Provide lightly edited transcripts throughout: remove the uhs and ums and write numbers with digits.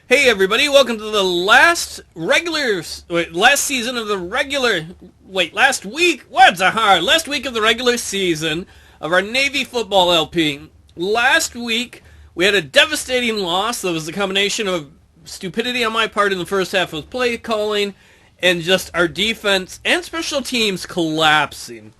Hey everybody, welcome to the last season of the regular, last week of the regular season of our Navy football LP. Last week, we had a devastating loss that was a combination of stupidity on my part in the first half of play calling and just our defense and special teams collapsing.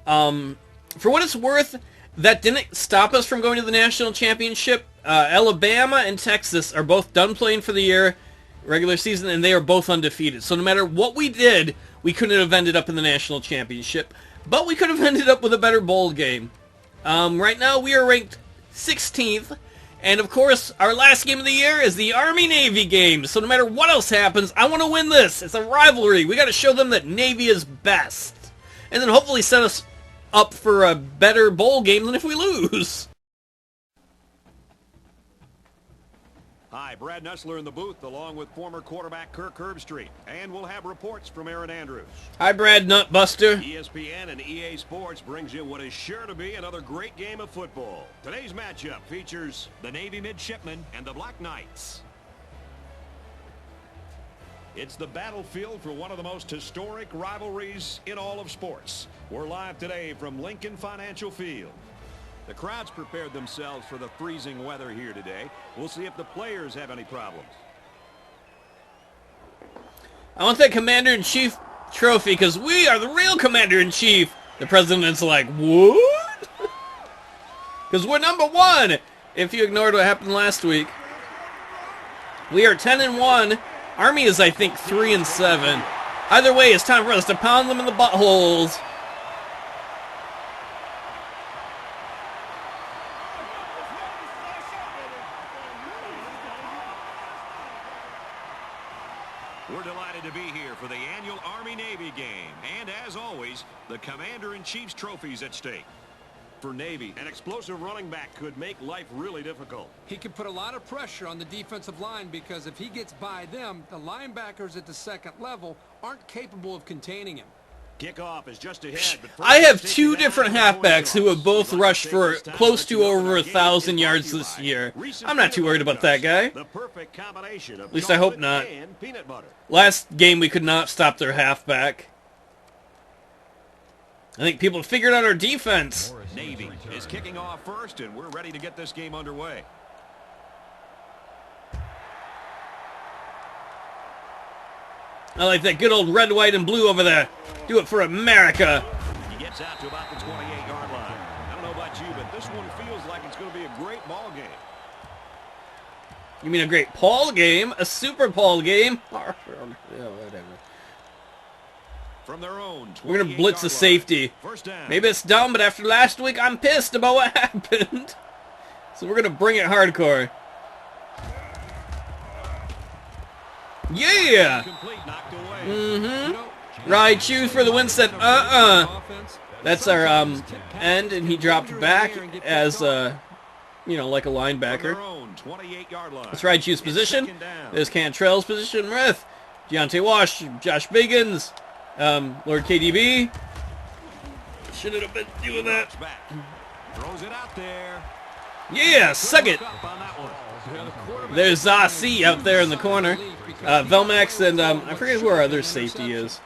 For what it's worth, that didn't stop us from going to the national championship. Alabama and Texas are both done playing for the year, regular season, and they are both undefeated. So no matter what we did, we couldn't have ended up in the national championship. But we could have ended up with a better bowl game. Right now, we are ranked 16th. And of course, our last game of the year is the Army-Navy game. So no matter what else happens, I want to win this. It's a rivalry. We got to show them that Navy is best. And then hopefully set us up for a better bowl game than if we lose. Hi, Brad Nessler in the booth, along with former quarterback Kirk Herbstreit. And we'll have reports from Aaron Andrews. Hi, Brad Nutbuster. ESPN and EA Sports brings you what is sure to be another great game of football. Today's matchup features the Navy Midshipmen and the Black Knights. It's the battlefield for one of the most historic rivalries in all of sports. We're live today from Lincoln Financial Field. The crowd's prepared themselves for the freezing weather here today. We'll see if the players have any problems. I want that Commander-in-Chief trophy because we are the real Commander-in-Chief. The President's like, what? Because we're number one, if you ignored what happened last week. We are 10-1. Army is, I think, 3-7. Either way, it's time for us to pound them in the buttholes. We're delighted to be here for the annual Army-Navy game. And as always, the Commander-in-Chief's trophy's at stake. For Navy, an explosive running back could make life really difficult. He can put a lot of pressure on the defensive line because if he gets by them, the linebackers at the second level aren't capable of containing him. Kickoff is just ahead. But I have two different halfbacks who have both rushed for close to over 1,000 yards this year. I'm not too worried about that guy. The perfect combination of At least I hope not. and peanut butter. Last game we could not stop their halfback. I think people have figured out our defense. Navy is kicking off first, and we're ready to get this game underway. I like that good old red, white, and blue over there. Do it for America. He gets out to about the 28-yard line. I don't know about you, but this one feels like it's going to be a great ball game. You mean a great Paul game? A Super Paul game? Yeah, whatever. From their own We're going to blitz the safety. First down. Maybe it's dumb, but after last week, I'm pissed about what happened. So we're going to bring it hardcore. Yeah! Complete, knocked away. Ride shoes for the win set. That's our end, and he dropped back as, like a linebacker. Let's ride shoes position. There's Cantrell's position with Deontay Wash, Josh Biggins, Lord KDB. Shouldn't have been doing that. Throws it out there. Yeah, suck it. There's Zassi out there in the corner. Velmax and I forget who our other safety is.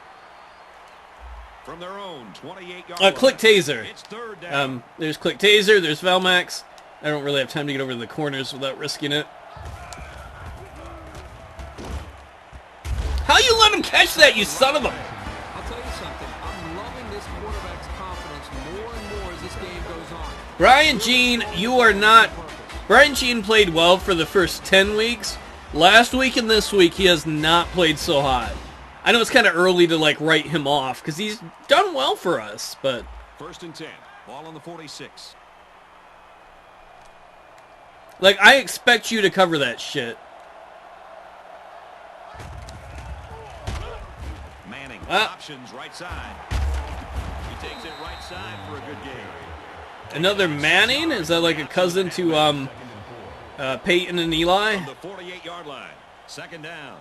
From their own 28-yard Click Taser. It's third down. There's Click Taser. There's Velmax. I don't really have time to get over to the corners without risking it. How you let him catch that, you son of a... I'll tell you something. I'm loving this quarterback's confidence more and more as this game goes on. Brian Jean, you are not... Brian Jean played well for the first 10 weeks. Last week and this week, he has not played so hot. I know it's kind of early to, write him off, because he's done well for us, but... First and 10. Ball on the 46. I expect you to cover that shit. Manning, options right side. He takes it right side for a good game. Another Manning? Is that like a cousin to Peyton and Eli? From the 48-yard line. Second down.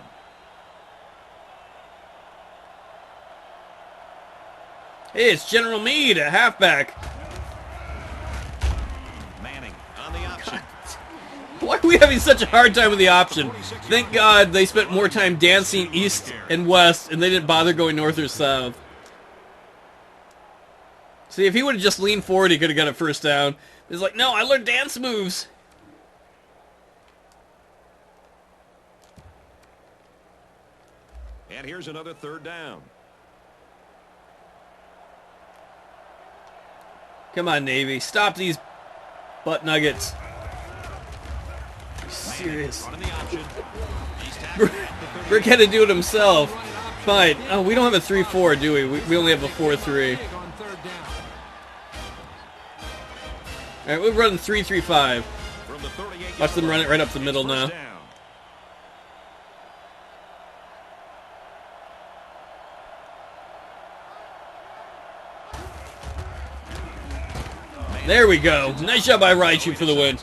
Hey, it's General Meade, a halfback. Manning on the option. Why are we having such a hard time with the option? Thank God they spent more time dancing east and west, and they didn't bother going north or south. See, if he would have just leaned forward, he could have got a first down. He's like, no, I learned dance moves. And here's another third down. Come on, Navy. Stop these butt nuggets. Serious. Brick had to do it himself. Fine. Oh, we don't have a 3-4, do we? We only have a 4-3. Alright, we're running 3-3-5. Watch them run it right up the middle now. There we go. Nice job by Raichu for the win.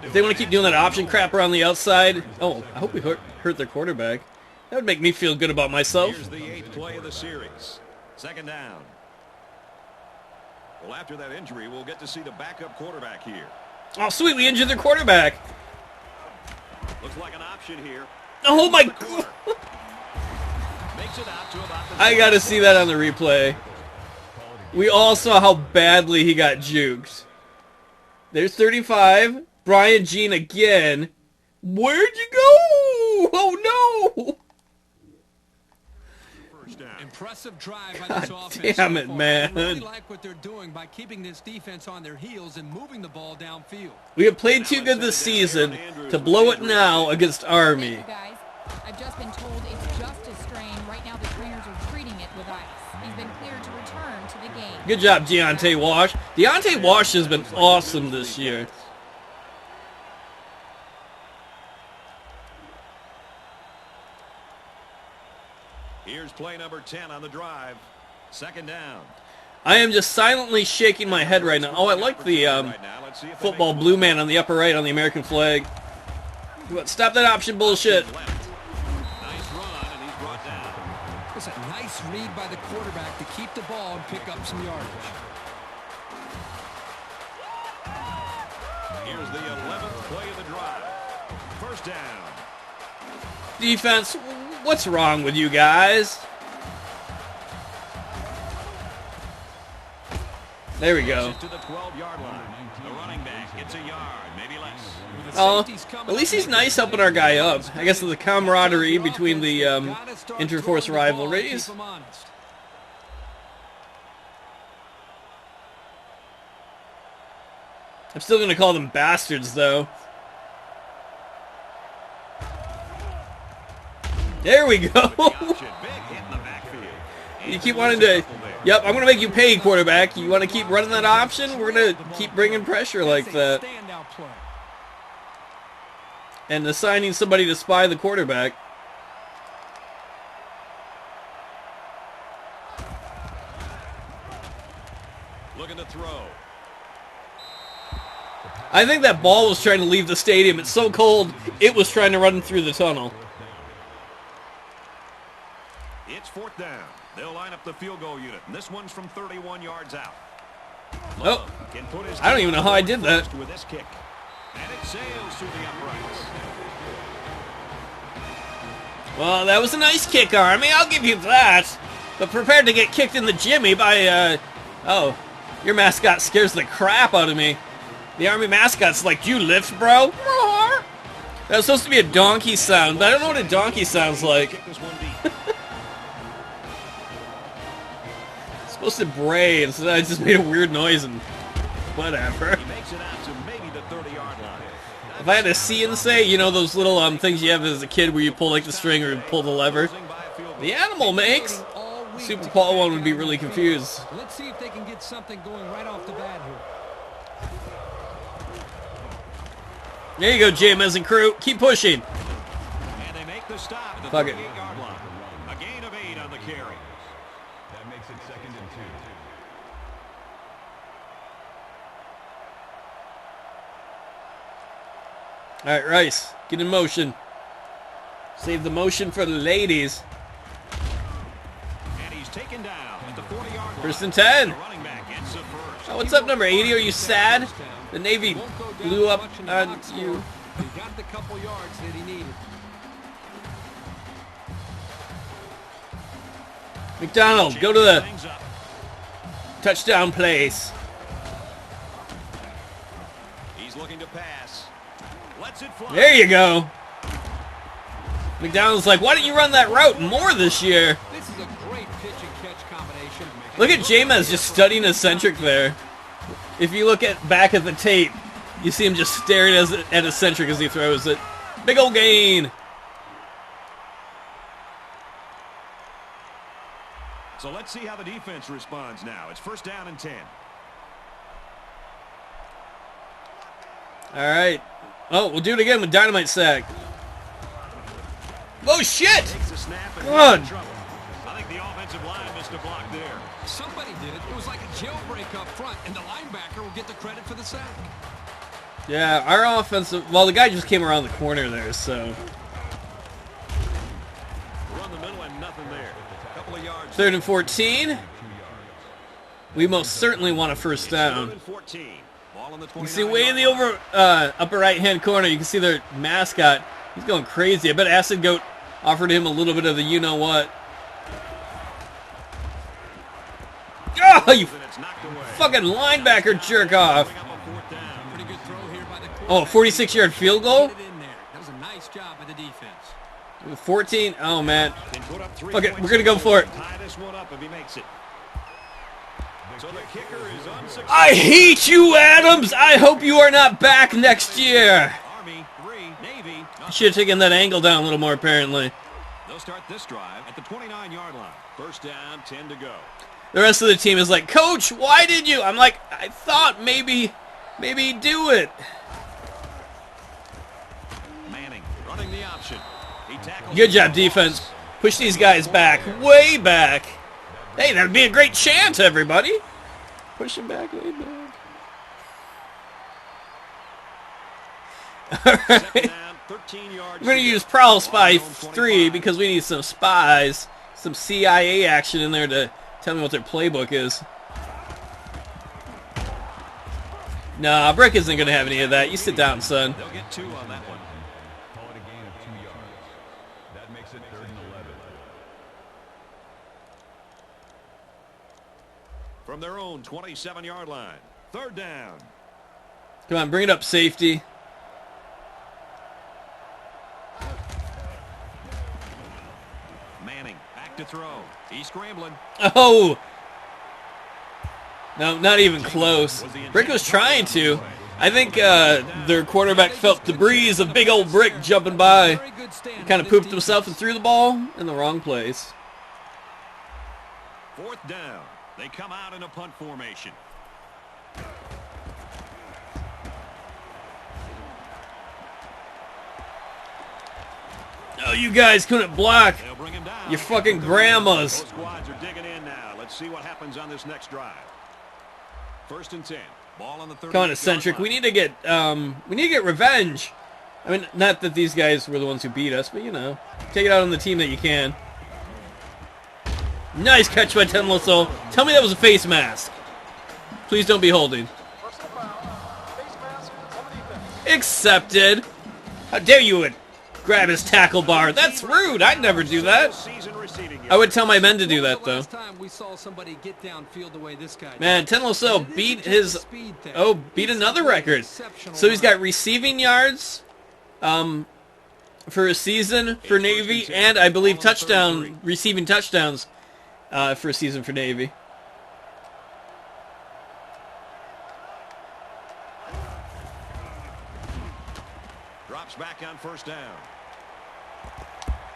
If they want to keep doing that option crap around the outside... Oh, I hope we hurt their quarterback. That would make me feel good about myself. Here's the 8th play of the series. Second down. Well, after that injury, we'll get to see the backup quarterback here. Oh, sweet. We injured their quarterback. Looks like an option here. Oh, my God. I got to see that on the replay. We all saw how badly he got juked. There's 35. Brian Jean again. Where'd you go? Oh, no. Impressive drive by this God offense. damn it, man. I really like what they're doing by keeping this defense on their heels and moving the ball downfield. We have played too good this season to blow it now against Army. Thank you, guys. I've just been told it's just a strain. Right now the trainers are treating it with ice. He's been cleared to return to the game. Good job, Deontay Wash. Deontay Wash has been awesome this year. Here's play number 10 on the drive. Second down. I am just silently shaking my head right now. Oh, I like the football blue man on the upper right on the American flag. Stop that option bullshit. Nice run, and he's brought down. It's a nice read by the quarterback to keep the ball and pick up some yardage. Here's the 11th play of the drive. First down. Defense, what's wrong with you guys? There we go. To the 12-yard line. The running back gets a yard, maybe less. Oh, at least he's nice helping our guy up. I guess the camaraderie between the interforce rivalries. I'm still going to call them bastards, though. There we go. You keep wanting to... Yep, I'm going to make you pay, quarterback. You want to keep running that option? We're going to keep bringing pressure like that. And assigning somebody to spy the quarterback. Looking to throw. I think that ball was trying to leave the stadium. It's so cold, it was trying to run through the tunnel. It's fourth down. They'll line up the field goal unit, and this one's from 31 yards out. Oh, I don't even know how I did that. With this kick. And it sails through the uprights. Well, that was a nice kick, Army. I'll give you that. But prepared to get kicked in the jimmy by, oh, your mascot scares the crap out of me. The Army mascot's like, you lift, bro? That was supposed to be a donkey sound, but I don't know what a donkey sounds like. It's supposed to bray, and so I just made a weird noise and whatever. He makes it out to maybe the 30-yard line. If I had a see and say, you know those little things you have as a kid where you pull like the string or pull the lever? The animal makes. Super Paul one would be really confused. Let's see if they can get something going right off the bat here. There you go, James and crew. Keep pushing. And they make the stop at the Fuck it. 38-yard line. A gain of 8 on the carry. That makes it 2nd and 2. All right, Rice, get in motion. Save the motion for the ladies. And he's taken down at the 40-yard line. 1st and 10. The running back gets the first. Oh, what's up, number 80? Are you sad? The Navy blew up on you. He got the couple yards that he needed. McDonald, go to the touchdown place. He's looking to pass. Lets it fly. There you go. McDonald's like, why didn't you run that route more this year? This is a great pitch and catch combination. Look at Jameis just studying eccentric there. If you look back at the tape, you see him just staring at eccentric as he throws it. Big old gain. So let's see how the defense responds now. It's 1st down and 10. All right. Oh, we'll do it again with dynamite sack. Oh, shit! Takes the snap and Come on. in trouble. I think the offensive line missed a block there. Somebody did it. It was like a jailbreak up front, and the linebacker will get the credit for the sack. Yeah, our offensive... Well, the guy just came around the corner there, so... Run the middle and nothing there. A couple of yards. 3rd and 14. We most certainly want a first down. 3rd and 14. Ball on the You can see way in the upper right-hand corner, you can see their mascot. He's going crazy. I bet Acid Goat offered him a little bit of the you-know-what. Oh, you fucking linebacker jerk-off. Oh, 46-yard field goal? That was a nice job by the defense. 14. Oh, man. Okay, we're going to go for it. Tie this one up if he makes it. So the kicker is unsuccessful. I hate you, Adams. I hope you are not back next year. Army 3, Navy. Should have taken that angle down a little more, apparently. They'll start this drive at the 29-yard line. 1st down, 10 to go. The rest of the team is like, Coach, why did you? I'm like, I thought maybe do it. Manning running the option. He tackles. Good job, defense. Push these guys back, way back. Hey, that'd be a great chant, everybody. Push them back, way back. All right. Down, 13 yards. We're going to use Prowl Spy 3 because we need some spies, some CIA action in there to tell me what their playbook is. Nah, Brick isn't going to have any of that. You sit down, son. They'll get 2 on that one. Call it a gain of 2 yards. That makes it 3rd and 11. From their own 27-yard line. 3rd down. Come on, bring it up, safety. Manning back to throw. He's scrambling. Oh! No, not even close. Brick was trying to. I think their quarterback felt the breeze of big old Brick jumping by. He kind of pooped himself and threw the ball in the wrong place. 4th down. They come out in a punt formation. Oh, you guys couldn't block. They'll bring him down. Your fucking grandmas. Both squads are digging in now. Let's see what happens on this next drive. 1st and 10. Ball on the 30. Come on, eccentric. We need to get revenge. I mean, not that these guys were the ones who beat us, but you know, take it out on the team that you can. Nice catch by Tenloso. Tell me that was a face mask. Please don't be holding. Accepted. How dare you grab his tackle bar? That's rude. I'd never do that. I would tell my men to do that, though. Man, Tenloso beat another record. So he's got receiving yards for a season for Navy, and I believe receiving touchdowns for a season for Navy. Drops back on 1st down.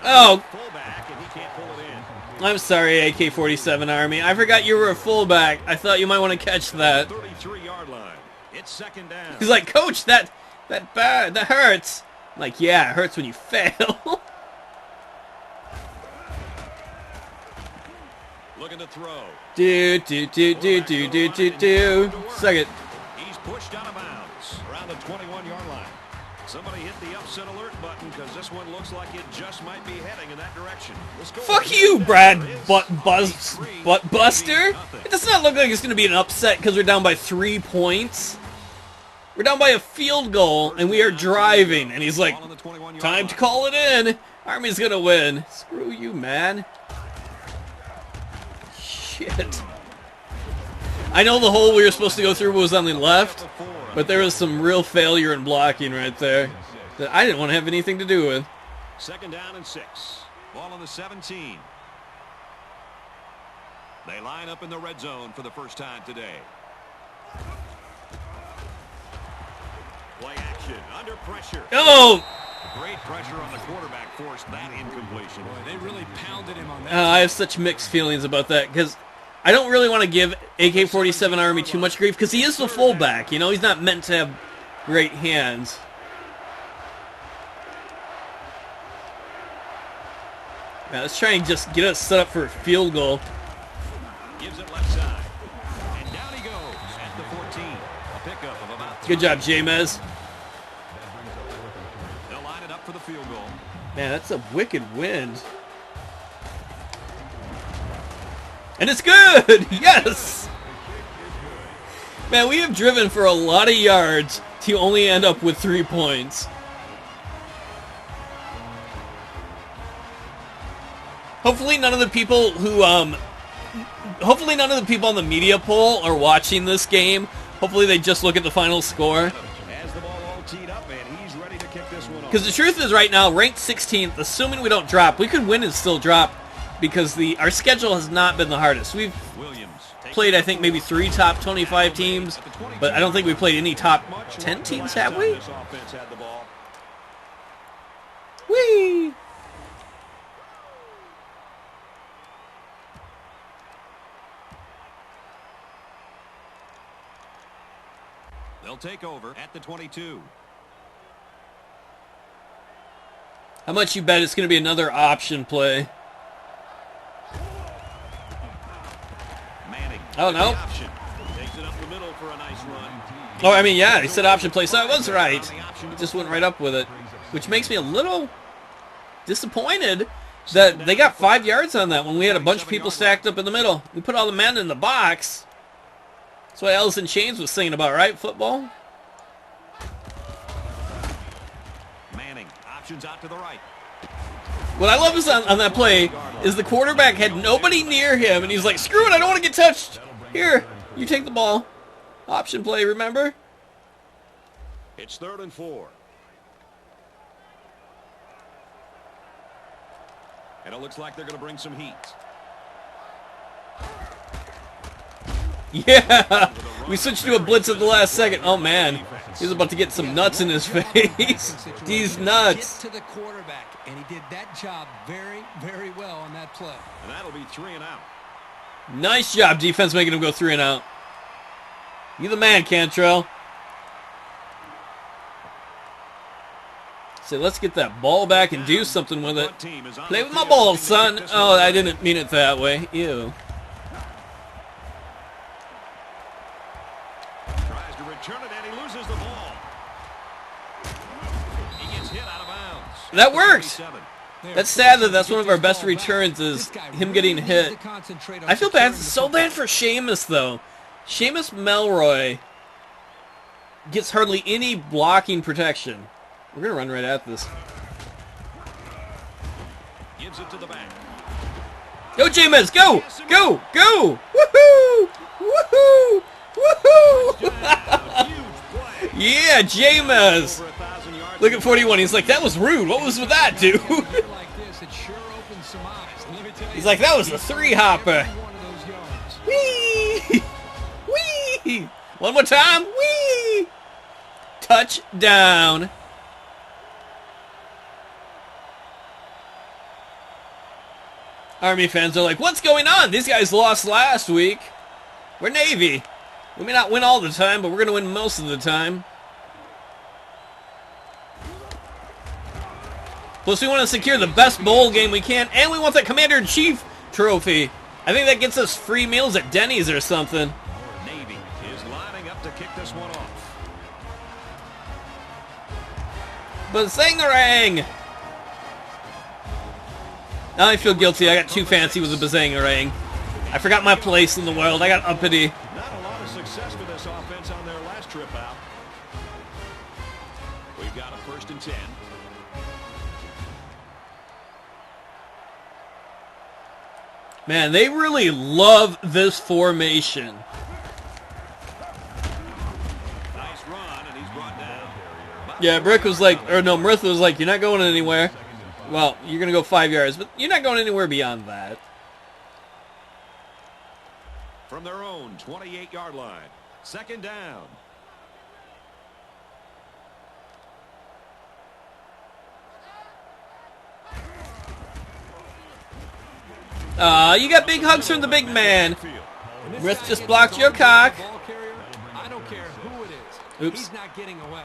Oh, Fullback, and he can't pull it in. I'm sorry, AK-47 Army. I forgot you were a fullback. I thought you might want to catch that. 33-yard line. It's 2nd down. He's like, Coach, that hurts. I'm like, yeah, it hurts when you fail. Looking to throw. do. Second. He's pushed out of bounds around the 21-yard line. Somebody hit the upset alert button because this one looks like it just might be heading in that direction. Fuck you, Brad Buster. It does not look like it's going to be an upset because we're down by 3 points. We're down by a field goal, and we are driving. And he's like, time to call it in. Army's going to win. Screw you, man. Shit. I know the hole we were supposed to go through was on the left, but there was some real failure in blocking right there that I didn't want to have anything to do with. 2nd down and 6. Ball on the 17. They line up in the red zone for the first time today. Play action under pressure. Oh! Great pressure on the quarterback forced that incompletion. Boy, they really pounded him on that. I have such mixed feelings about that because I don't really want to give AK-47 Army too much grief because he is the fullback. You know, he's not meant to have great hands. Now, let's try and just get us set up for a field goal. Gives it left side. And down he goes at the 14. A pickup of about 3. Good job, James. They'll line it up for the field goal. Man, that's a wicked wind. And it's good! Yes! Man, we have driven for a lot of yards to only end up with 3 points. Hopefully none of the people who, hopefully none of the people on the media poll are watching this game. Hopefully they just look at the final score. Has the ball all teed up, and he's ready to kick this one off. Because the truth is right now, ranked 16th, assuming we don't drop, we could win and still drop because our schedule has not been the hardest. We've played, I think, maybe 3 top 25 teams, but I don't think we played any top 10 teams, have we? Whee! They'll take over at the 22. How much you bet it's going to be another option play? Manning. Oh, no. Takes it up the middle for a nice run. Oh, I mean, yeah, he said option play, so I was right. Just went right up with it, which makes me a little disappointed that they got 5 yards on that when we had a bunch of people stacked up in the middle. We put all the men in the box. That's what Alice in Chains was singing about, right? Football? Manning. Options out to the right. What I love is on that play is the quarterback had nobody near him, and he's like, screw it, I don't want to get touched. Here, you take the ball. Option play, remember? It's 3rd and 4. And it looks like they're going to bring some heat. Yeah, we switched to a blitz at the last second. Oh, man. He's about to get some nuts in his face. These nuts. Get to the quarterback, and he did that job very, very well on that play. And that'll be 3 and out. Nice job, defense, making him go 3 and out. You the man, Cantrell. So let's get that ball back and do something with it. Play with my ball, son. Oh, I didn't mean it that way. Ew. Tries to return it, and he loses the ball. He gets hit out of bounds. That worked. That's sad that that's one of our best returns is him getting hit. I feel bad. It's so bad for Seamus, though. Seamus Melroy gets hardly any blocking protection. We're going to run right at this. Gives it to the back. Go, James! Go! Go! Go! Woohoo! Woohoo! Woohoo! Yeah, James! Look at 41. He's like, that was rude. What was with that, dude? He's like, that was a 3-hopper. Whee! Whee! One more time. Whee! Touchdown. Army fans are like, what's going on? These guys lost last week. We're Navy. We may not win all the time, but we're going to win most of the time. Plus, we want to secure the best bowl game we can, and we want that Commander-in-Chief trophy. I think that gets us free meals at Denny's or something. Navy is lining up to kick this one off. Bazangarang! Now I feel guilty. I got too fancy with the Bazangarang. I forgot my place in the world. I got uppity. Not a lot of success for this offense on their last trip out. Man, they really love this formation. Nice run, and he's brought down. Yeah, Brick was like, or no, Martha was like, you're not going anywhere. Well, you're going to go 5 yards, but you're not going anywhere beyond that. From their own 28-yard line. Second down. You got big hugs from the big man. Rith just blocked your cock. I don't care who it is. Oops. He's not getting away.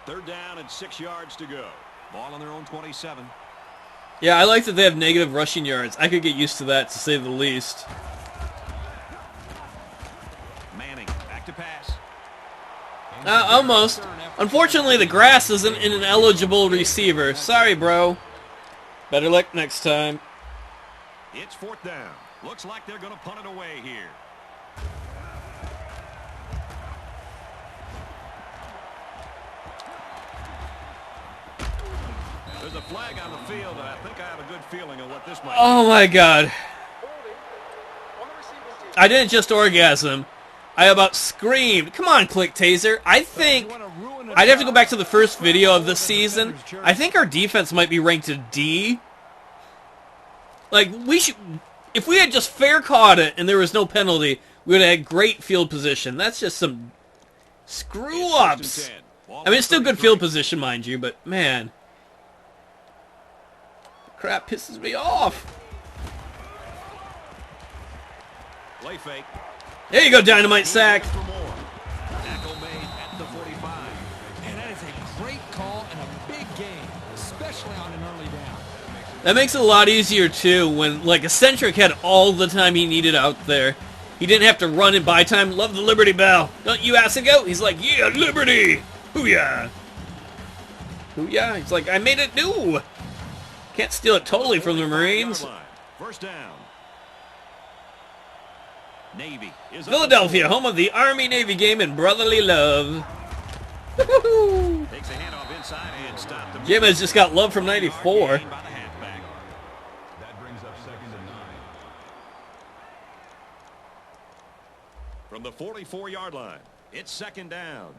Third down and 6 yards to go. Ball on their own 27. Yeah, I like that they have negative rushing yards. I could get used to that, to say the least. Manning, back to pass. Almost. Unfortunately, the grass isn't in an eligible receiver. Sorry, bro. Better luck next time. It's fourth down. Looks like they're going to punt it away here. There's a flag on the field, and I think I have a good feeling of what this might be. Oh my god. I didn't just orgasm. I about screamed. Come on, Click Taser. I think I'd have to go back to the first video of the season. I think our defense might be ranked a D. Like, we should... If we had just fair caught it and there was no penalty, we would have had great field position. That's just some screw-ups. I mean, it's still good field position, mind you, but, man. Crap pisses me off. Play fake. There you go, Dynamite sack. Tackle made at the 45. And that is a great call and a big game, especially on an early down. That makes it a lot easier, too, when, like, Eccentric had all the time he needed out there. He didn't have to run and buy time. Love the Liberty Bell. Don't you ask a goat? He's like, yeah, Liberty. Hoo-yah. Hoo-yah. He's like, I made it new. Can't steal it totally from the Marines. First down. Navy is Philadelphia, home of the Army-Navy game in brotherly love. Woo-hoo-hoo. Takes a handoff inside and stopped him. Jim has just got love from 94. Gain by the halfback. That brings up 2nd and 9. From the 44-yard line, it's second down.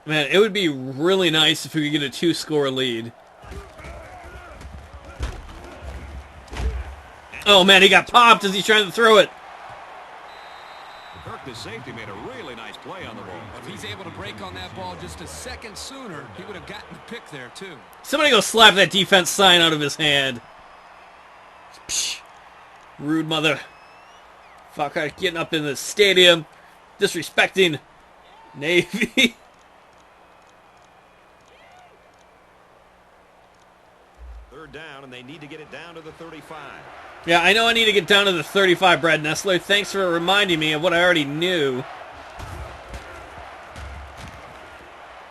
Man, it would be really nice if we could get a 2-score lead. Oh, man, he got popped as he's trying to throw it. Kirk, the safety, made a really nice play on the ball. If he's able to break on that ball just a second sooner, he would have gotten the pick there, too. Somebody go slap that defense sign out of his hand. Psh, rude mother. Fucker getting up in the stadium, disrespecting Navy. Third down, and they need to get it down to the 35. Yeah, I know I need to get down to the 35, Brad Nestler. Thanks for reminding me of what I already knew.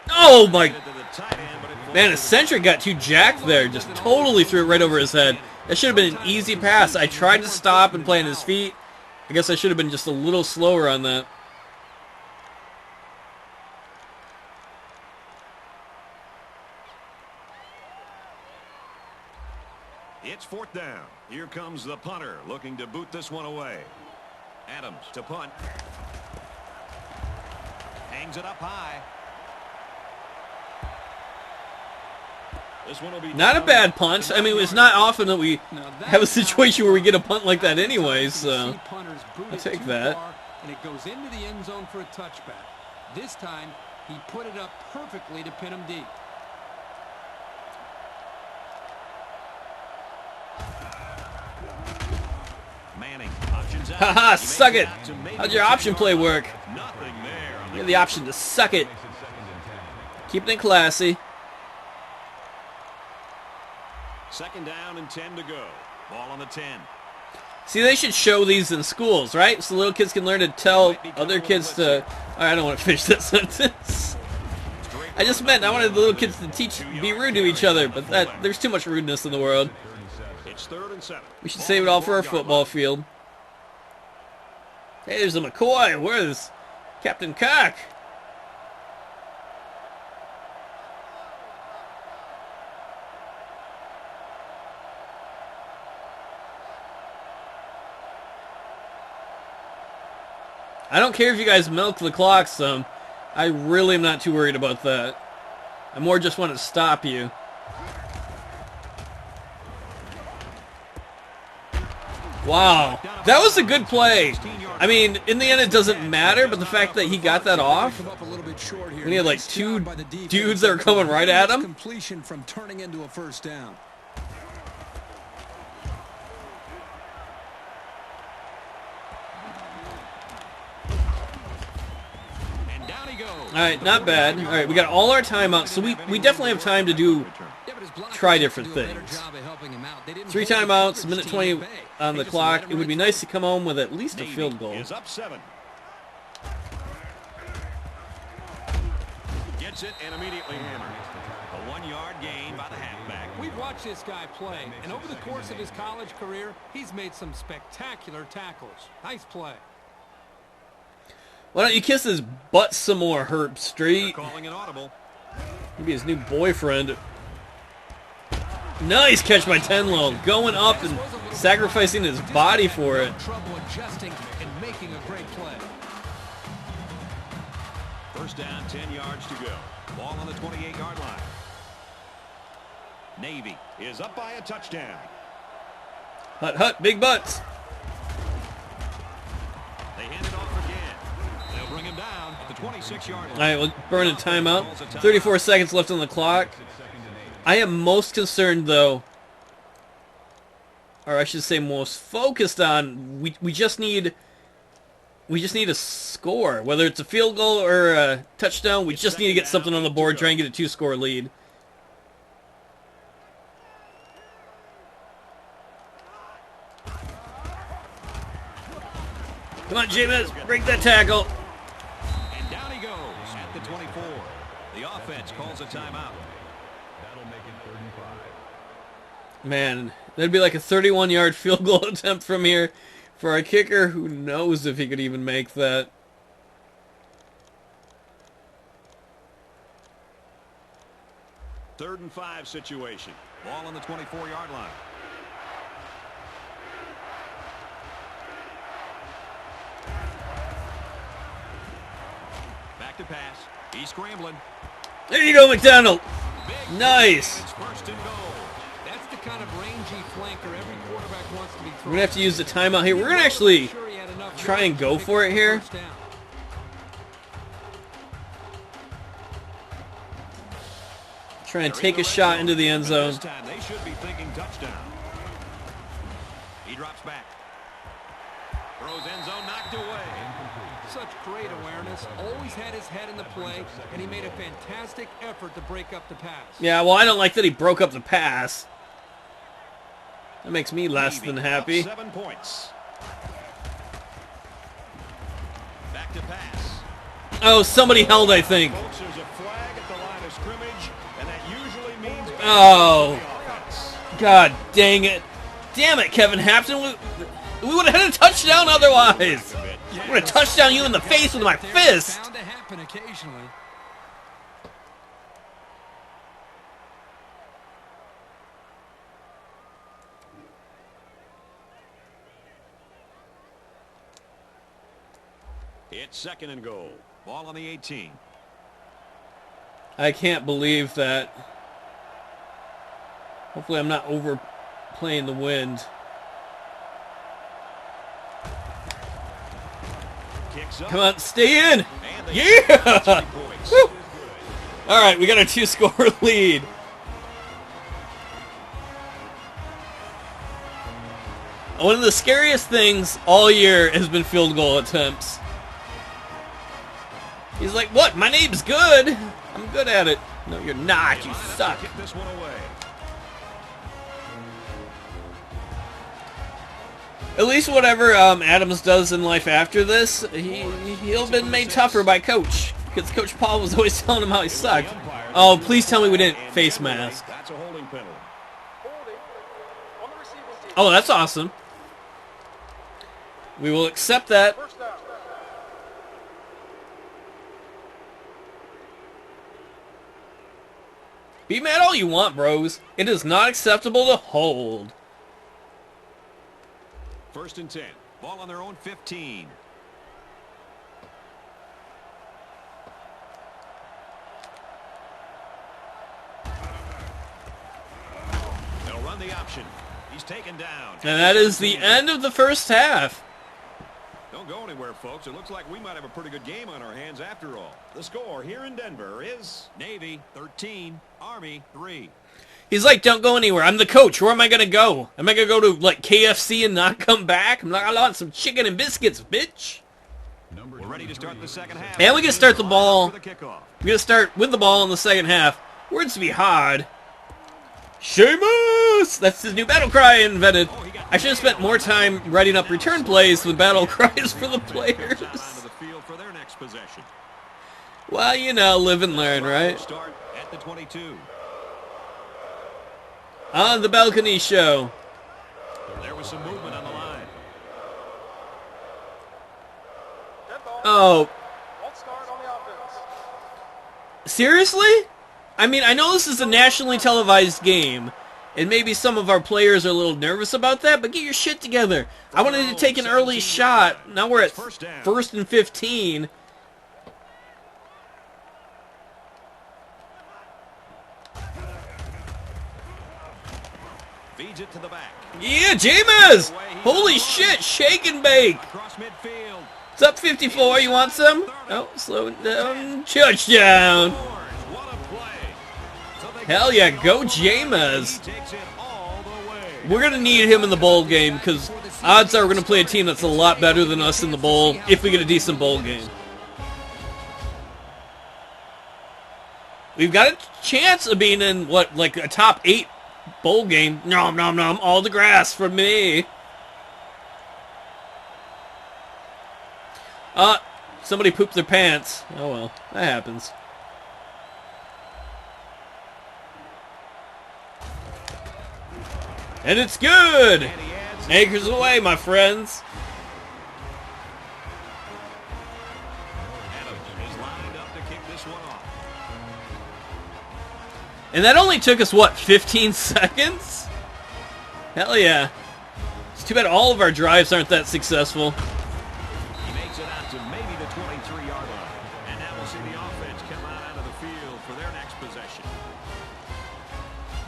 Oh, my... Man, Eccentric got too jacked there. Just totally threw it right over his head. That should have been an easy pass. I tried to stop and play on his feet. I guess I should have been just a little slower on that. It's fourth down. Here comes the punter looking to boot this one away. Adams to punt. Hangs it up high. This one will be Not a bad punt. I mean, it's not often that we have a situation where we get a punt like that anyway, so I'll take that. And it goes into the end zone for a touchback. This time, he put it up perfectly to pin him deep. Manning. Options out. Haha, suck it. To maybe How'd your option play work? Nothing there. You have the option to suck it. Keep it classy. Second down and 10 to go. Ball on the 10. See, they should show these in schools, right? So little kids can learn to tell other kids to... I don't want to finish that sentence. I just meant I wanted the little kids to be rude to each other, but there's too much rudeness in the world. It's 3rd and 7. We should save it all for our football field. Hey, there's a McCoy. Where's Captain Cock? I don't care if you guys milk the clock some. I really am not too worried about that. I more just want to stop you. Wow, that was a good play. I mean, in the end it doesn't matter, but the fact that he got that off, when he had like two dudes that were coming right at him. Completion from turning into a first down. All right, not bad. All right, we got all our timeouts, so we definitely have time to try different things. 3 timeouts, minute 20 on the clock. It would be nice to come home with at least a field goal. Is up 7. Gets it and immediately hammered. A 1-yard gain by the halfback. We've watched this guy play, and over the course of his college career, he's made some spectacular tackles. Nice play. Why don't you kiss his butt some more, Herb Street? Calling an audible. Maybe his new boyfriend. Nice catch by Tenlow, going up and sacrificing his body for it. Trouble adjusting and making a great play. First down, 10 yards to go. Ball on the 28-yard line. Navy is up by a touchdown. Hut, hut, big butts. They hand it off again. They'll bring him down at the 26-yard line. All right, we'll burn a timeout. 34 seconds left on the clock. I am most concerned, though, or I should say most focused on, we just need a score. Whether it's a field goal or a touchdown, we just need to get something on the board, try and get a 2-score lead. Come on, Jameis, break that tackle. And down he goes at the 24. The offense calls a timeout. That'll make it 35. Man, that'd be like a 31-yard field goal attempt from here. For our kicker, who knows if he could even make that. Third and 5 situation. Ball on the 24-yard line. Back to pass. He's scrambling. There you go, McDonald. Nice. It's first and goal. That's the kind of rangy flanker every quarterback wants to be throwing. We're going to have to use the timeout here. We're going to actually try and go for it here. Try and take a shot into the end zone. This time they should be thinking touchdown. He drops back. Throws end zone, knocked away. Such great awareness, always had his head in the play, and he made a fantastic effort to break up the pass. Yeah, well, I don't like that he broke up the pass. That makes me less than happy. 7 points. Back to pass. Oh, somebody held, I think. Folks, there's a flag at the line of scrimmage, and that usually means Oh, the offense. God dang it. Damn it, Kevin Hampton. We would have had a touchdown otherwise. I'm going to touchdown you in the face with my fist. Bound to happen occasionally. It's second and goal. Ball on the 18. I can't believe that. Hopefully I'm not overplaying the wind. Kicks up. Come on, stay in. And they Yeah. 3 points. Woo. All right, we got a 2-score lead. One of the scariest things all year has been field goal attempts. He's like, what? My name's good. I'm good at it. No, you're not. You suck. Kick this one away. At least whatever Adams does in life after this, he'll been made tougher by Coach. Because Coach Paul was always telling him how he sucked. Oh, please tell me we didn't face mask. That's a holding penalty. Oh, that's awesome. We will accept that. Be mad all you want, bros. It is not acceptable to hold. First and 10. Ball on their own 15. run the option. He's taken down. And that is the end of the first half. Don't go anywhere, folks. It looks like we might have a pretty good game on our hands after all. The score here in Denver is Navy 13, Army 3. He's like, don't go anywhere. I'm the coach. Where am I going to go? Am I going to go to, like, KFC and not come back? I'm not going to want some chicken and biscuits, bitch. We're ready to start the second half. And we can start the ball. For the kickoff. We're going to start with the ball in the second half. Words to be hard. Sheamus! That's his new battle cry invented. I should have spent more time writing up return plays with battle cries for the players. Well, you know, live and learn, right? Start at the 22. On the balcony show. There was some movement on the line. Oh. Seriously? I mean, I know this is a nationally televised game, and maybe some of our players are a little nervous about that, but get your shit together. I wanted to take an early shot. Now we're at 1st and 15. Feeds it to the back. Yeah, Jameis! Holy shit, shake and bake. Across midfield. What's up, 54? You want some? Oh, slow it down. Touchdown. What a play. So they Hell yeah, go Jameis. He takes it all the way. We're going to need him in the bowl game because odds are we're going to play a team that's a lot better than us in the bowl if we get a decent bowl game. We've got a chance of being in, what, like a top 8 bowl game. Nom, nom, nom. All the grass for me. Somebody pooped their pants. Oh well, that happens. And it's good! Acres away, my friends. Is lined up to kick this one off. And that only took us, what, 15 seconds? Hell yeah. It's too bad all of our drives aren't that successful. He makes it out to maybe the 23-yard line. And now we'll see the offense come out of the field for their next possession.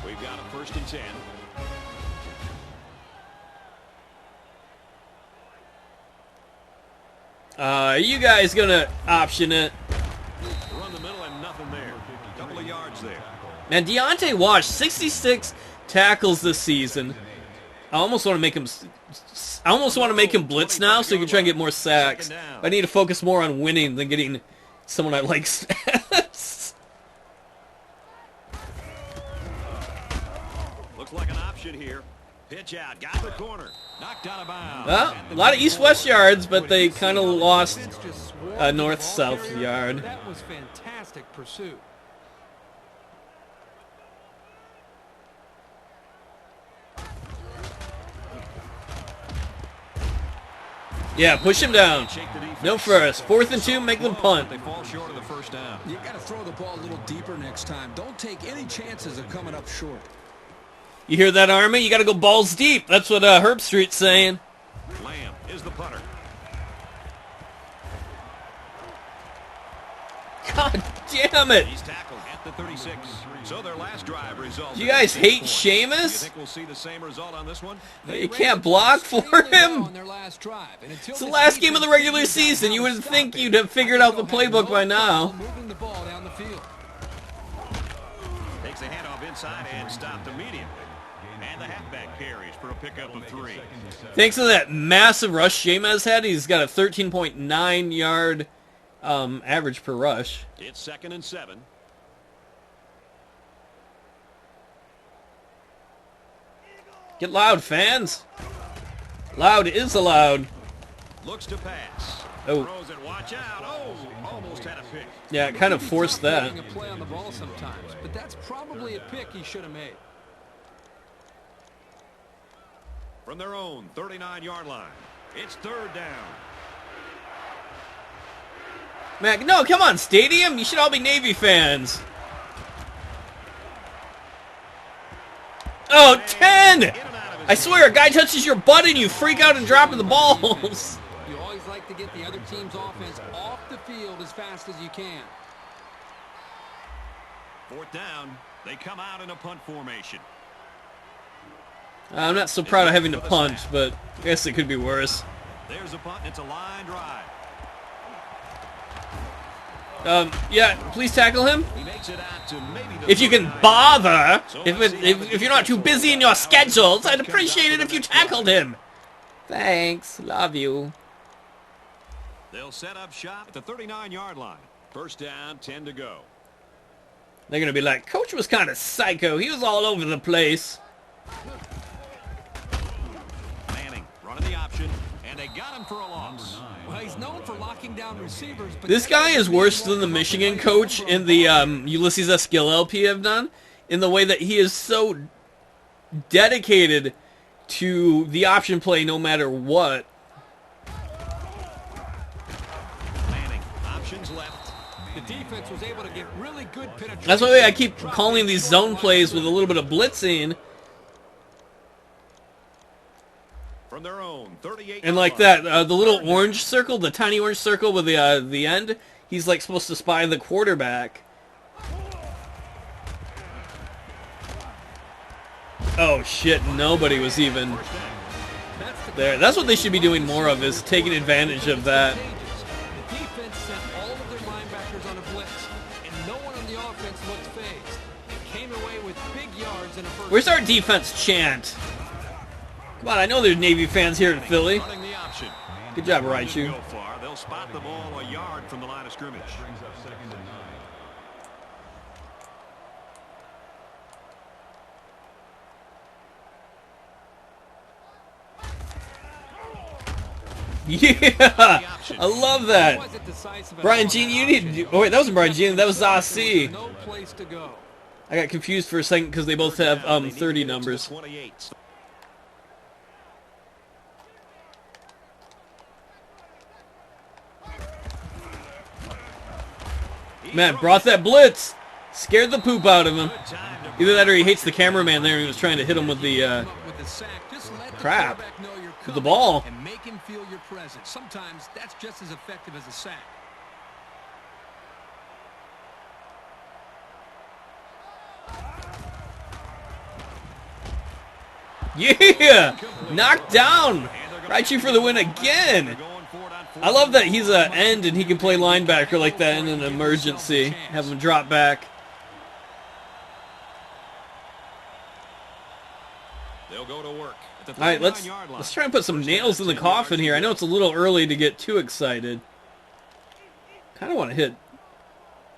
We've got a 1st and 10. Are you guys gonna option it? Run the middle and nothing there. Couple of yards there. Man, Deontay Wash, 66 tackles this season. I almost want to make him blitz now so he can try and get more sacks. I need to focus more on winning than getting someone I like stats. Looks like an option here. Pitch out, got the corner. Knocked out of bounds. Well, a lot of east-west yards, but they kind of lost a north-south yard. That was fantastic pursuit. Yeah, push him down. No first. 4th and 2, make them punt. They fall short of the first down. You got to throw the ball a little deeper next time. Don't take any chances of coming up short. You hear that, Army? You got to go balls deep. That's what Herb Street's saying. Lamb is the punter. God damn it. He's tackled at the 36. So their last drive results. Do you guys hate You Sheamus? think we'll see the same result on this one? You can't block for him. It's the last game of the regular season. You would think you'd have figured out the playbook by now. Moving the ball down the field. Takes a handoff inside and stopped immediately. And the halfback carries for a pickup of 3. Thanks to that massive rush Sheamus had, he's got a 13.9 yard average per rush. It's 2nd and 7. Get loud, fans. Loud is allowed. Looks to pass. Oh. Throws it, watch out. Oh, almost had a pick. Yeah, it kind of forced that. Making a play on the ball sometimes, but that's probably a pick he should have made. From their own 39-yard line. It's 3rd down. Man, no, come on, Stadium. You should all be Navy fans. Oh, 10! I swear, a guy touches your butt and you freak out and drop the balls. You always like to get the other team's offense off the field as fast as you can. 4th down. They come out in a punt formation. I'm not so proud of having to punt, but I guess it could be worse. There's a punt, and it's a line drive. Yeah, please tackle him. He makes it out to maybe the If you can 39. bother, So if let's see how the you're not too defense busy in will your work. schedules, I'd Comes appreciate out it for if the you next drive. tackled him. Thanks, love you. They'll set up shop at the 39-yard line. First down, 10 to go. They're gonna be like, Coach was kind of psycho. He was all over the place. Manning running the option, and they got him for a loss. Well, he's known for locking down receivers, but This guy is worse than the Michigan coach in the Ulysses S. Gill LP I've done, in the way that he is so dedicated to the option play no matter what. Manning, options left. the defense was able to get really good penetration. That's why I keep calling these zone plays with a little bit of blitzing. From their own 38. And like that, the little orange circle, the tiny orange circle with the end, he's like supposed to spy the quarterback. Oh shit, nobody was even there. That's what they should be doing more of, is taking advantage of that. The defense sent all of their linebackers on a blitz, and no one on the offense looked phased. They came away with big yards in a first. Where's our defense chant? Come on, I know there's Navy fans here in Philly. Running the option. Good job, Didn't Raichu. go far. They'll spot the ball a yard from the line of scrimmage. Brings up 2nd and 9. Yeah, I love that. Wasn't decisive at Brian all. Jean, you need to do... Oh wait, that wasn't Brian Jean, that was Zasi. No place to go. I got confused for a second because they both have 30 numbers. 28. Man, brought that blitz. Scared the poop out of him. Either that or he hates the cameraman there and he was trying to hit him with the... With the sack, just let the Crap. quarterback know you're With the coming ball. and make him feel your presence. Sometimes that's just as effective as a sack. Yeah! Knocked down! Raichu for the win again! I love that he's an end and he can play linebacker like that in an emergency. Have him drop back. They'll go to work at the Alright, 39-yard line. let's try and put some First nails down, in the 10 yards coffin to here. I go. know it's a little early to get too excited. Kind of want to hit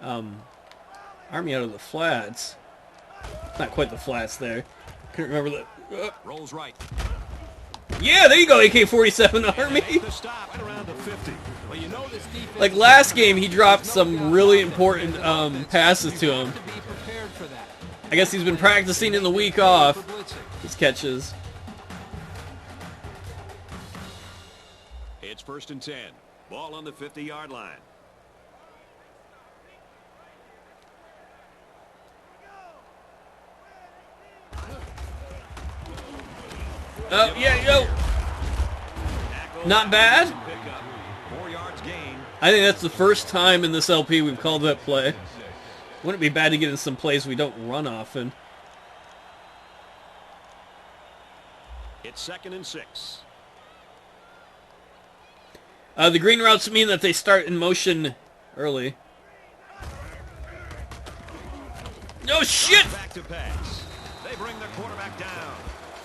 Army out of the flats. Not quite the flats there. Couldn't remember that. Rolls right. Yeah, there you go, AK-47 Army. The stop at around the 50. Well, you know this defense Like last game, he dropped some really important passes to him. have to be prepared for that. I guess he's been practicing in the week off. For blitzing. His catches. It's 1st and 10. Ball on the 50-yard line. Yeah, yo. Not bad. Pickup. 4 yards gain. I think that's the first time in this LP we've called that play. Wouldn't it be bad to get in some plays we don't run often? It's 2nd and 6. The green routes mean that they start in motion early. No shit! Back to pass. They bring the quarterback down.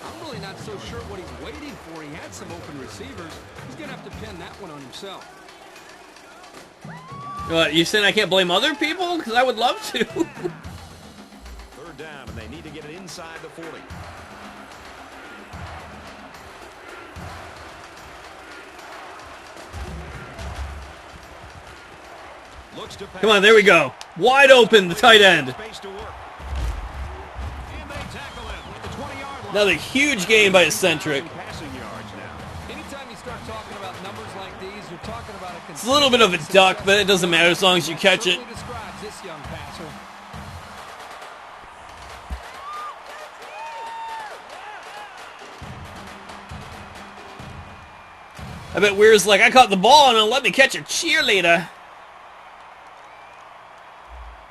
I'm really not so sure what he's waiting for. He had some open receivers. He's going to have to pin that one on himself. You saying I can't blame other people? Because I would love to. 3rd down, and they need to get it inside the 40. Looks to pass. Come on, there we go. Wide open, the tight end. Space to work. And they tackle him at the 20-yard line. Another huge gain by Eccentric. Passing yards now. Anytime you start talking about numbers like these, you're talking about a It's a little bit of a duck, but it doesn't matter as long as you catch it. Certainly describes this young passer. I bet Weir's like, I caught the ball and it'll let me catch a cheerleader.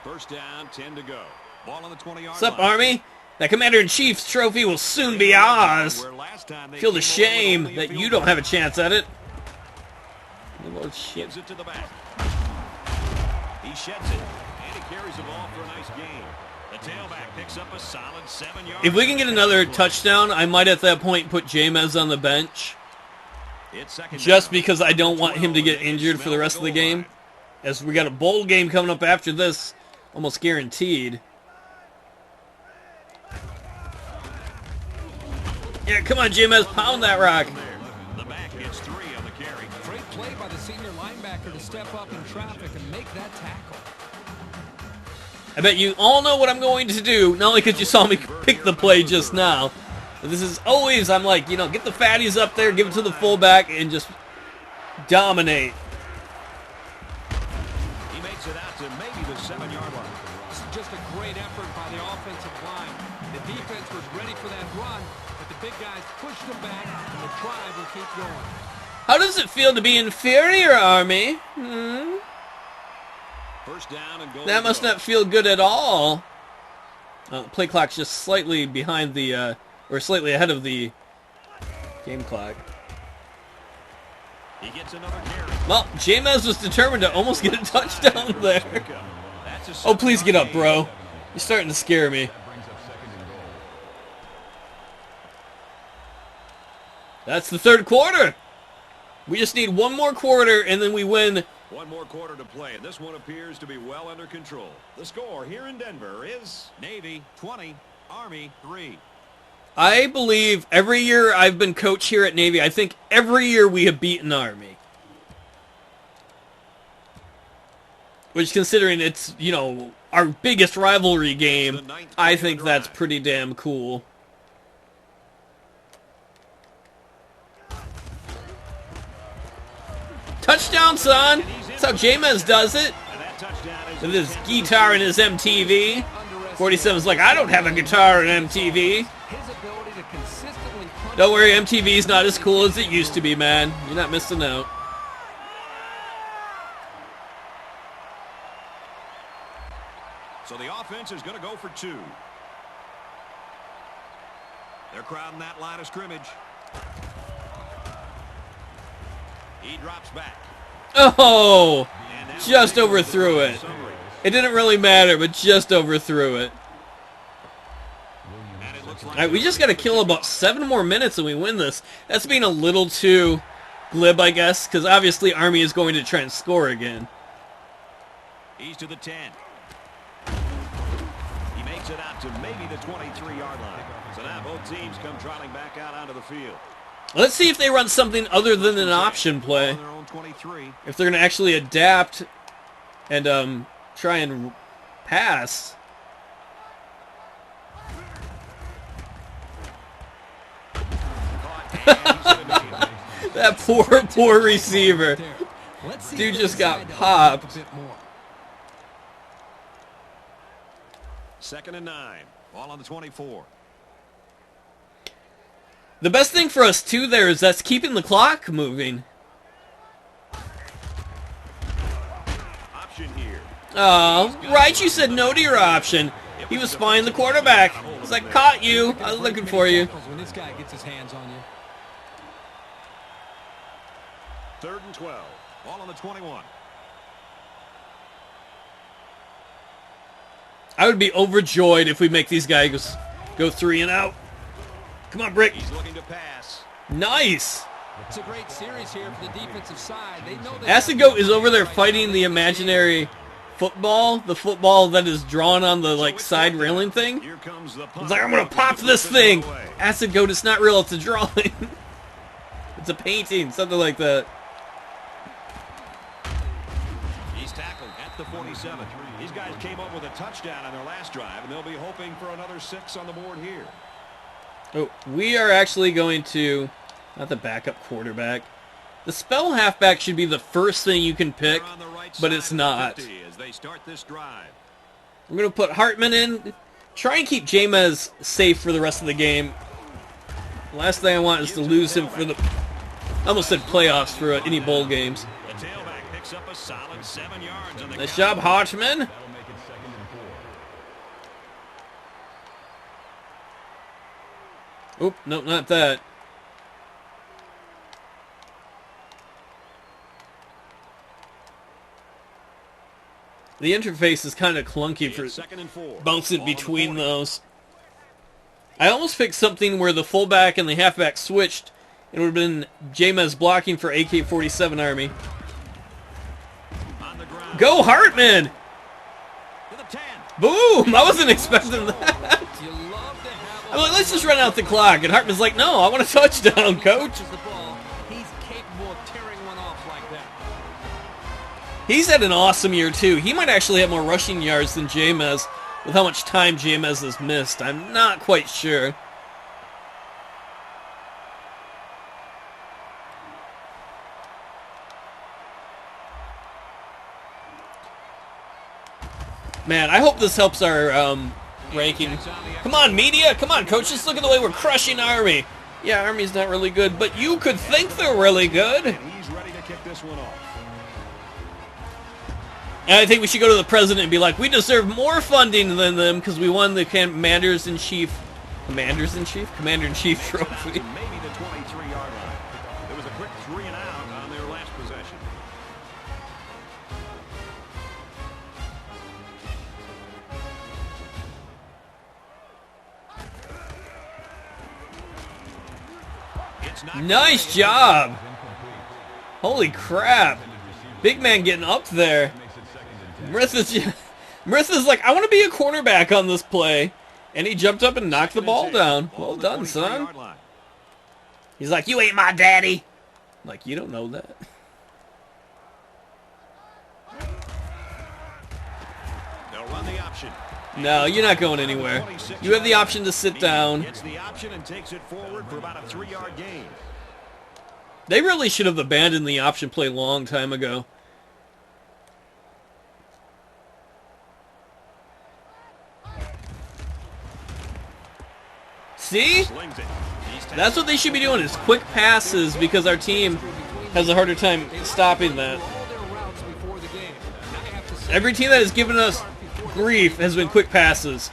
1st down, 10 to go. Ball on the 20-yard What's up, line. Army? That Commander-in-Chief's trophy will soon be ours. Where last time they Feel the came over with shame only a that field you don't goal. have a chance at it. Oh, shit. Gives it to the back. He sheds it, and he carries the ball for a nice gain. The tailback picks up a solid 7 yards. If we can get another touchdown, I might at that point put James on the bench. It's second Just down. because I don't want him to get injured for the rest of the game. As we got a bowl game coming up after this. Almost guaranteed. Yeah, come on, James, pound that rock. The back gets 3 on the carry. Great play by the senior linebacker to step up in traffic and make that tackle. I bet you all know what I'm going to do, not only because you saw me pick the play just now, but this is always, I'm like, you know, get the fatties up there, give it to the fullback, and just dominate. He makes it out to maybe the 7-yard line. This is just a great effort by the offensive line. The defense was ready for that run, but the big guys pushed them back, and the drive will keep going. How does it feel to be inferior, Army? First down and goal. That must not feel good at all. Play clock's just slightly behind the, or slightly ahead of the game clock. He gets another carry. Well, James was determined to almost get a touchdown there. That's a Oh, please get up, 7-yard bro. gain. You're starting to scare me. That brings up second and goal. That's the third quarter. We just need one more quarter, and then we win. One more quarter to play, and this one appears to be well under control. The score here in Denver is Navy 20, Army 3. I believe every year I've been coach here at Navy, I think every year we have beaten Army. Which, considering it's, you know, our biggest rivalry game, I think that's pretty damn cool. Touchdown, son! That's how James does it. And that touchdown is With his guitar and his MTV. 47's like, I don't have a guitar and MTV. His ability to consistently punch. Don't worry, MTV's not as cool as it used to be, man. You're not missing out. So the offense is going to go for 2. They're crowding that line of scrimmage. He drops back. Oh! And now Just they go overthrew for it. summary. It didn't really matter, but just overthrew it. And it looks like Alright, we just got to kill about 7 more minutes and we win this. That's being a little too glib, I guess, because obviously Army is going to try and score again. he's to the 10. He makes it out to maybe the 23-yard line. So now both teams come trotting back out onto the field. Let's see if they run something other than an option play. On their own 23. If they're going to actually adapt and try and pass. That poor receiver. Let's see Dude if just they got decide to open up popped. a bit more. 2nd and 9. Ball on the 24. The best thing for us, too, there is that's keeping the clock moving. Option here. Oh, right, you said no to your option. He was spying the quarterback. It's like, caught you. I was looking for you. When this guy gets his hands on you. 3rd and 12. Ball on the 21. I would be overjoyed if we make these guys go 3 and out. Come on, Brick. He's looking to pass. Nice. It's a great series here for the defensive side. They know they Acid Goat is over there fighting the imaginary football, the football that is drawn on the like side railing thing. Here comes the punt. It's like, I'm gonna pop this thing. Acid Goat, it's not real, it's a drawing. It's a painting, something like that. He's tackled at the 47. These guys came up with a touchdown on their last drive, and they'll be hoping for another 6 on the board here. Oh, we are actually going to, not the backup quarterback. The spell halfback should be the first thing you can pick, They're on the right but side it's of the not. 50 as they start this drive. We're going to put Hartman in. Try and keep James safe for the rest of the game. The last thing I want is to lose him for the, I almost said playoffs for any bowl games. The tailback picks up a solid 7 yards on the Nice count. job, Hartman. That'll make it 2nd and 4. Oop, nope, not that. The interface is kind of clunky for bouncing between those. I almost picked something where the fullback and the halfback switched. It would have been James blocking for AK-47 Army. Go Hartman! Boom! I wasn't expecting that. I'm like, let's just run out the clock. And Hartman's like, no, I want a touchdown, coach. He's capable of tearing one off like that. He's had an awesome year, too. He might actually have more rushing yards than James with how much time James has missed. I'm not quite sure. Man, I hope this helps our ranking. Come on, media. Come on, coach. Just look at the way we're crushing Army. Yeah, Army's not really good, but you could think they're really good. And he's ready to kick this one off. And I think we should go to the president and be like, we deserve more funding than them because we won the Commander-in-Chief trophy. Maybe the 23-yard line. There was a quick 3 and out on their last possession. Nice job. Holy crap. Big man getting up there. Marissa's like, I want to be a cornerback on this play. And he jumped up and knocked the ball down. Well done, son. He's like, you ain't my daddy. I'm like, you don't know that. They'll run the option. No, you're not going anywhere. You have the option to sit down. Gets the option and takes it forward for about a 3-yard gain. They really should have abandoned the option play a long time ago. See? That's what they should be doing, is quick passes, because our team has a harder time stopping that. Every team that has given us grief has been quick passes.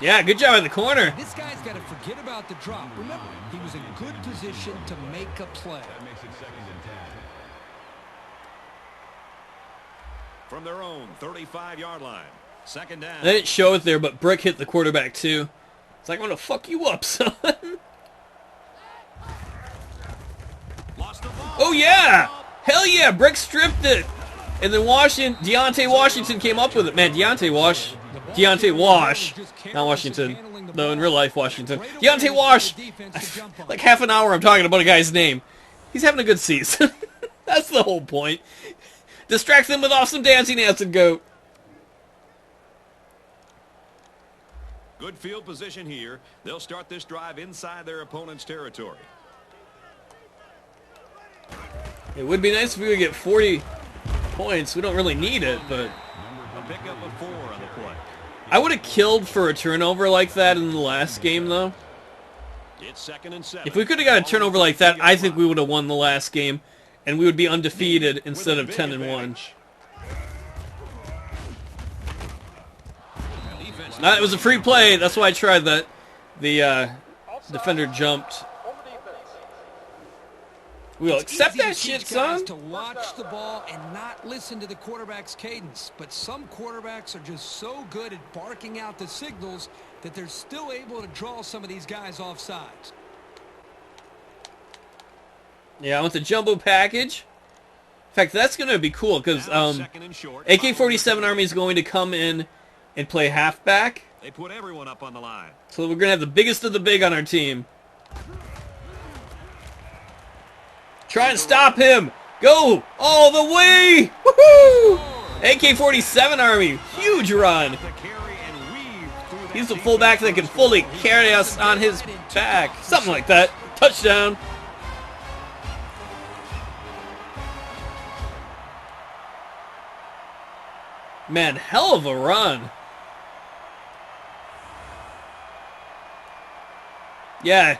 Yeah, good job in the corner. This guy's got to forget about the drop. Remember, he was in good position to make a play. That makes it 2nd and 10. From their own 35-yard line. 2nd down. They didn't show it there, but Brick hit the quarterback too. It's like, I'm going to fuck you up, son. Lost the ball. Oh, yeah. Hell yeah, Brick stripped it. And then Deontay Washington came up with it. Man, Deontay Wash. Not Washington. No, in real life, Washington. Deontay Wash. Like half an hour I'm talking about a guy's name. He's having a good season. That's the whole point. Distract them with awesome dancing, Acid Goat. Good field position here. They'll start this drive inside their opponent's territory. It would be nice if we could get 40 points. We don't really need it, but A pickup of 4 on the play. I would have killed for a turnover like that in the last game, though. It's 2nd and 7. If we could have got a turnover like that, I think we would have won the last game, and we would be undefeated instead of 10 and 1. It was a free play. That's why I tried that. The defender jumped. We'll accept that shit, son. To watch the ball and not listen to the quarterback's cadence. But some quarterbacks are just so good at barking out the signals that they're still able to draw some of these guys off sides. Yeah, I want the jumbo package. In fact, that's going to be cool because AK-47 Army is going to come in and play halfback. They put everyone up on the line. So we're going to have the biggest of the big on our team. Try and stop him. Go all the way. Woohoo! AK-47 Army. Huge run. He's the fullback that can fully carry us on his back. Something like that. Touchdown. Man, hell of a run. Yeah.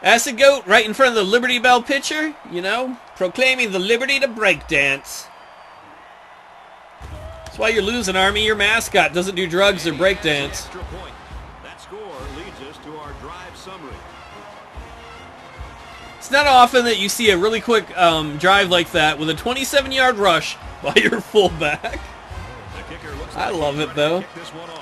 Acid Goat right in front of the Liberty Bell pitcher, you know, proclaiming the liberty to breakdance. That's why you're losing, Army. Your mascot doesn't do drugs or breakdance. summary. It's not often that you see a really quick drive like that with a 27-yard rush by your fullback. The kicker looks I like love he's it, ready though. to kick this one off.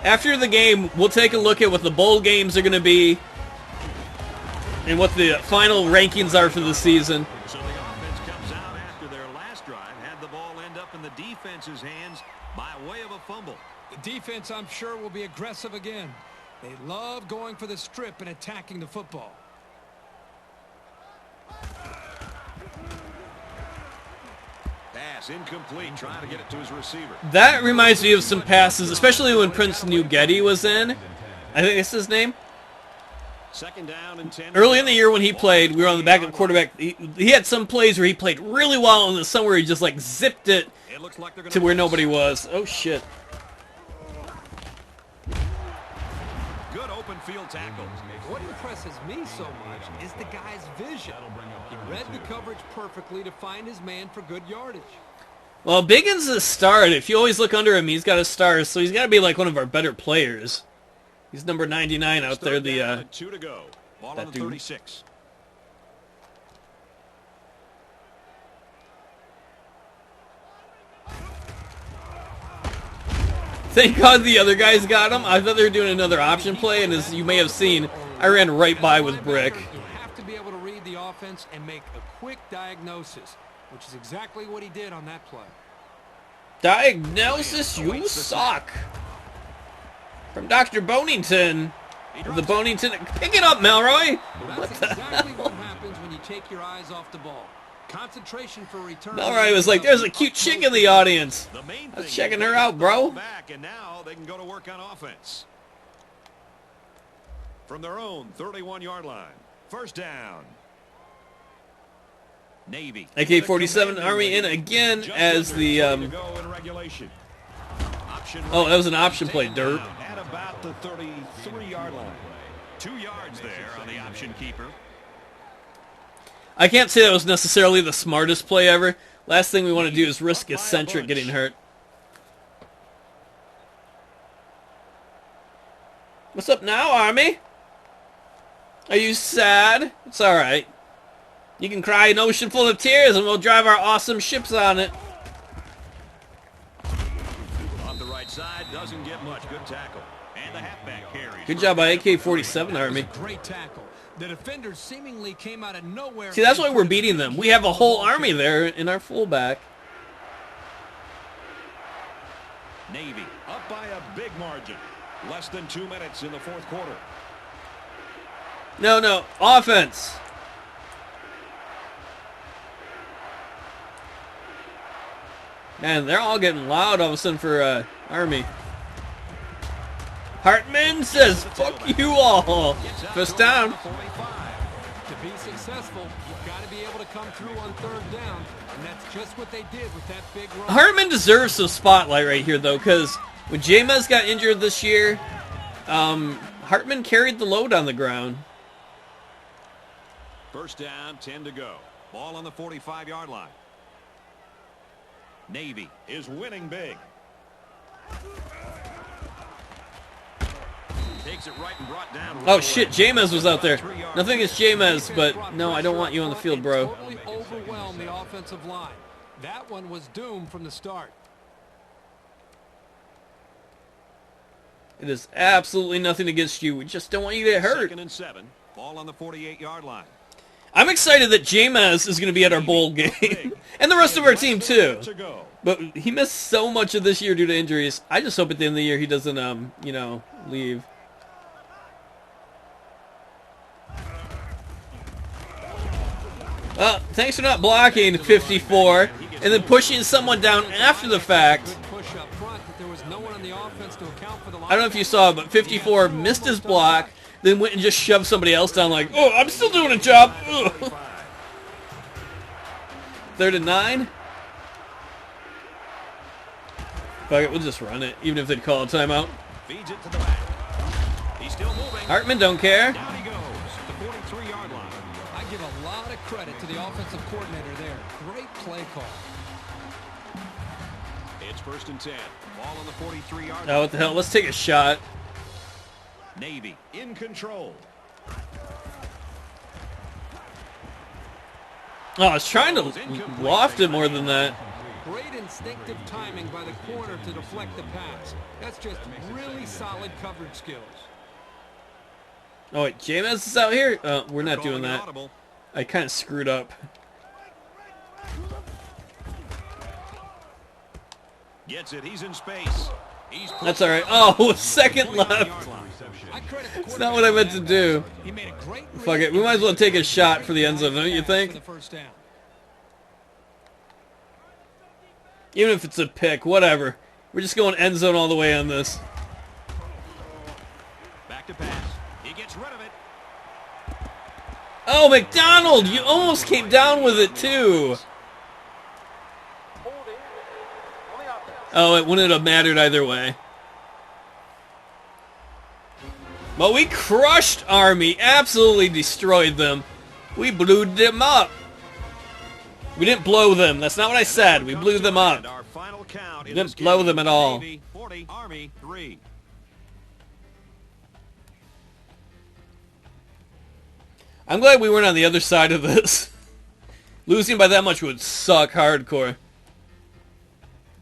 After the game, we'll take a look at what the bowl games are going to be and what the final rankings are for the season. So the offense comes out after their last drive, had the ball end up in the defense's hands by way of a fumble. The defense, I'm sure, will be aggressive again. They love going for the strip and attacking the football. Pass incomplete, trying to get it to his receiver. That reminds me of some passes, especially when Prince Nuggetty was in. I think that's his name. Second down and 10. Early in the year when he played, we were on the backup quarterback. He had some plays where he played really well, and then some where he just like zipped it It looks like they're to where nobody was. Oh, shit. Good open field tackle. What impresses me so much is the guy's vision. He read the coverage perfectly to find his man for good yardage. Well, Biggins is a star, and if you always look under him, he's got a star, so he's got to be like one of our better players. He's number 99 out there. Third down and 2 to go. Ball that on the dude. 36. Thank God the other guys got him. I thought they were doing another option play, and as you may have seen, I ran right by with Brick. You have to be able to read the offense and make a quick diagnosis, which is exactly what he did on that play. Diagnosis, you suck. From Dr. Bonington. The Bonington. Pick it up, Melroy. That's exactly what happens when you take your eyes off the ball. Concentration for return. Melroy was like, there's a cute chick in the audience. The main I was thing checking is her they out, got the ball bro. back, and now they can go to work on offense. From their own 31-yard line. First down. Navy. AK-47 Army in again as the... to go in regulation. Option Oh, that was an option play, Dirt. At about the 33-yard line. 2 yards there on the option keeper. I can't say that was necessarily the smartest play ever. Last thing we want to do is risk Eccentric getting hurt. What's up now, Army? Are you sad? It's alright. You can cry an ocean full of tears and we'll drive our awesome ships on it. Off the right side, doesn't get much. Good tackle. And the halfback carries. Good job by AK-47 Army. Great tackle. The defenders seemingly came out of nowhere. See, that's why we're beating them. We have a whole army there in our fullback. Navy up by a big margin. Less than 2 minutes in the fourth quarter. No, offense. Man, they're all getting loud all of a sudden for Army. Hartman says, fuck you all. First down. To be successful, you've got to be able to come through on third down, and that's just what they did with that big run. Hartman deserves some spotlight right here, though, because when Jameis got injured this year, Hartman carried the load on the ground. First down, 10 to go. Ball on the 45-yard line. Navy is winning big. Takes it right and brought down. Oh, shit, Jameis was out there. Nothing against Jameis, but no, I don't want you on the field, bro. Totally overwhelmed the offensive line. That one was doomed from the start. It is absolutely nothing against you. We just don't want you to get hurt. Second and 7. Ball on the 48-yard line. I'm excited that Jameis is going to be at our bowl game. And the rest of our team, too. But he missed so much of this year due to injuries. I just hope at the end of the year he doesn't, leave. Well, thanks for not blocking 54 and then pushing someone down after the fact. I don't know if you saw, but 54 missed his block, then went and just shoved somebody else down like, oh, I'm still doing a job. Ugh. 3rd and 9. Fuck it, we'll just run it, even if they'd call a timeout. Feeds it to the back. He's still moving. Hartman don't care. Down he goes. The 43-yard line. I give a lot of credit to the offensive coordinator there. Great play call. It's 1st and 10. Ball on the 43-yard line. Oh, what the hell? Let's take a shot. Navy in control. Oh, I was trying to loft it more than that. Great instinctive timing by the corner to deflect the pass. That's just really solid coverage skills. Oh, wait, Jameis is out here? We're not doing Calling an that. audible. I kind of screwed up. Gets it. He's in space. That's all right. Oh, second left. That's not what I meant to do. He made a great Fuck it. We might as well take a shot for the end zone, don't you think? Even if it's a pick, whatever. We're just going end zone all the way on this. Back to pass. He gets rid of it. Oh, McDonald! You almost came down with it, too. Oh, it wouldn't have mattered either way. But we crushed Army. Absolutely destroyed them. We blew them up. We didn't blow them. That's not what I said. We blew them up. Our final count We didn't blow them at all. Navy 40, Army 3. I'm glad we weren't on the other side of this. Losing by that much would suck hardcore.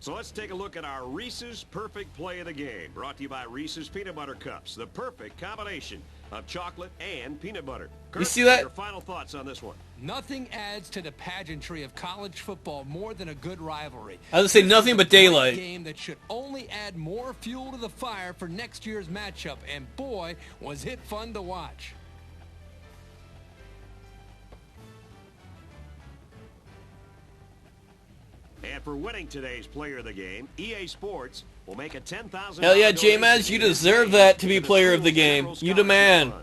So let's take a look at our Reese's Perfect Play of the Game. Brought to you by Reese's Peanut Butter Cups. The perfect combination of chocolate and peanut butter. Kurt, You see that? Your final thoughts on this one. Nothing adds to the pageantry of college football more than a good rivalry. I was gonna say nothing but daylight. Game that should only add more fuel to the fire for next year's matchup, and boy, was it fun to watch. And for winning today's player of the game, EA Sports will make a $10,000. Hell yeah, J-Maz, you deserve that to be player of the game. You demand.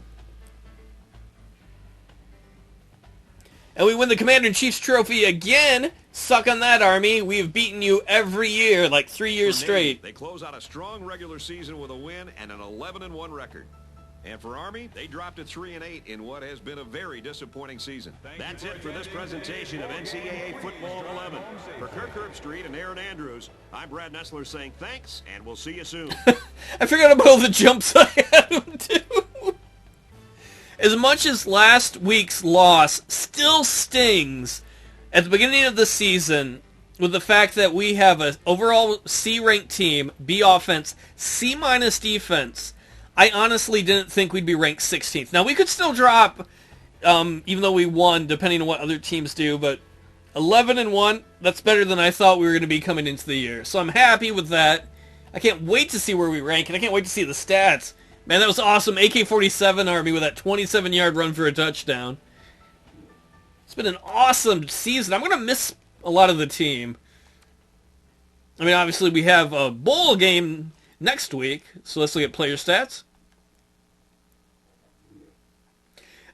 And we win the Commander-in-Chief's trophy again. Suck on that, Army. We've beaten you every year, like 3 years straight. They close out a strong regular season with a win and an 11-1 record. And for Army, they dropped to 3-8 in what has been a very disappointing season. That's it for this presentation of NCAA Football 11. For Kirk Herbstreit and Aaron Andrews, I'm Brad Nessler saying thanks, and we'll see you soon. I forgot about all the jumps I had him do. As much as last week's loss still stings at the beginning of the season with the fact that we have an overall C-ranked team, B offense, C- defense, I honestly didn't think we'd be ranked 16th. Now, we could still drop, even though we won, depending on what other teams do, but 11-1, that's better than I thought we were going to be coming into the year. So I'm happy with that. I can't wait to see where we rank, and I can't wait to see the stats. Man, that was awesome. AK-47 Army with that 27-yard run for a touchdown. It's been an awesome season. I'm going to miss a lot of the team. I mean, obviously, we have a bowl game next week, so let's look at player stats.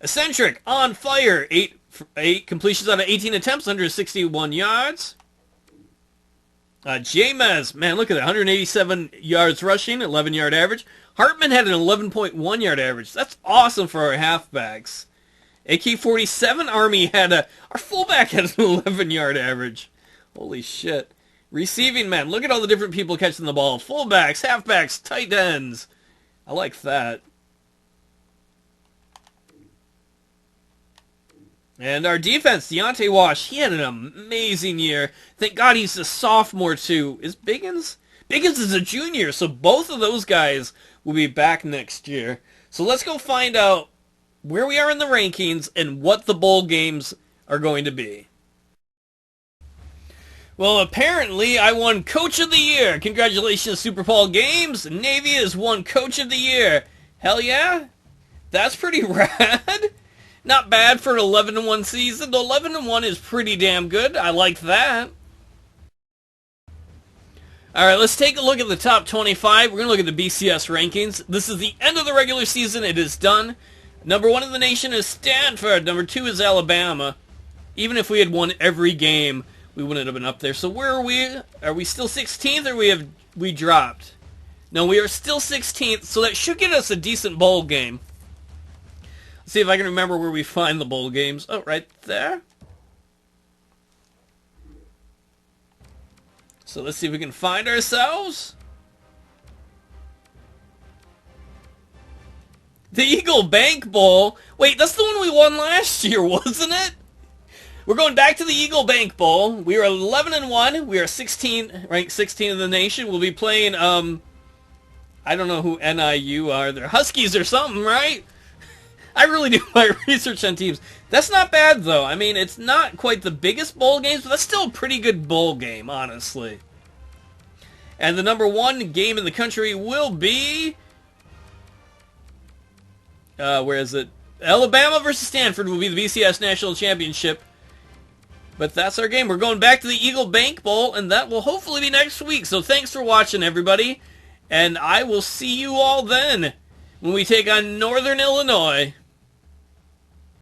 Eccentric, on fire, 8 completions out of 18 attempts, 161 yards. Jameis, man, look at that, 187 yards rushing, 11-yard average. Hartman had an 11.1 yard average. That's awesome for our halfbacks. AK-47 Army had our fullback had an 11-yard average. Holy shit. Receiving, man, look at all the different people catching the ball. Fullbacks, halfbacks, tight ends. I like that. And our defense, Deontay Wash, he had an amazing year. Thank God he's a sophomore, too. Is Biggins? Biggins is a junior, so both of those guys will be back next year. So let's go find out where we are in the rankings and what the bowl games are going to be. Well, apparently I won Coach of the Year. Congratulations, SuperPaulGames. Navy has won Coach of the Year. Hell yeah. That's pretty rad. Not bad for an 11-1 season. The 11-1 is pretty damn good. I like that. Alright, let's take a look at the top 25. We're going to look at the BCS rankings. This is the end of the regular season. It is done. Number 1 in the nation is Stanford. Number 2 is Alabama. Even if we had won every game, we wouldn't have been up there. So where are we? Are we still 16th or we dropped? No, we are still 16th, so that should get us a decent bowl game. Let's see if I can remember where we find the bowl games. Oh, right there. So let's see if we can find ourselves. The Eagle Bank Bowl. Wait, that's the one we won last year, wasn't it? We're going back to the Eagle Bank Bowl. We are 11-1. We are 16, ranked 16 in the nation. We'll be playing, I don't know who NIU are. They're Huskies or something, right? I really do my research on teams. That's not bad, though. I mean, it's not quite the biggest bowl games, but that's still a pretty good bowl game, honestly. And the number 1 game in the country will be... where is it? Alabama versus Stanford will be the BCS National Championship. But that's our game. We're going back to the Eagle Bank Bowl, and that will hopefully be next week. So thanks for watching, everybody. And I will see you all then when we take on Northern Illinois.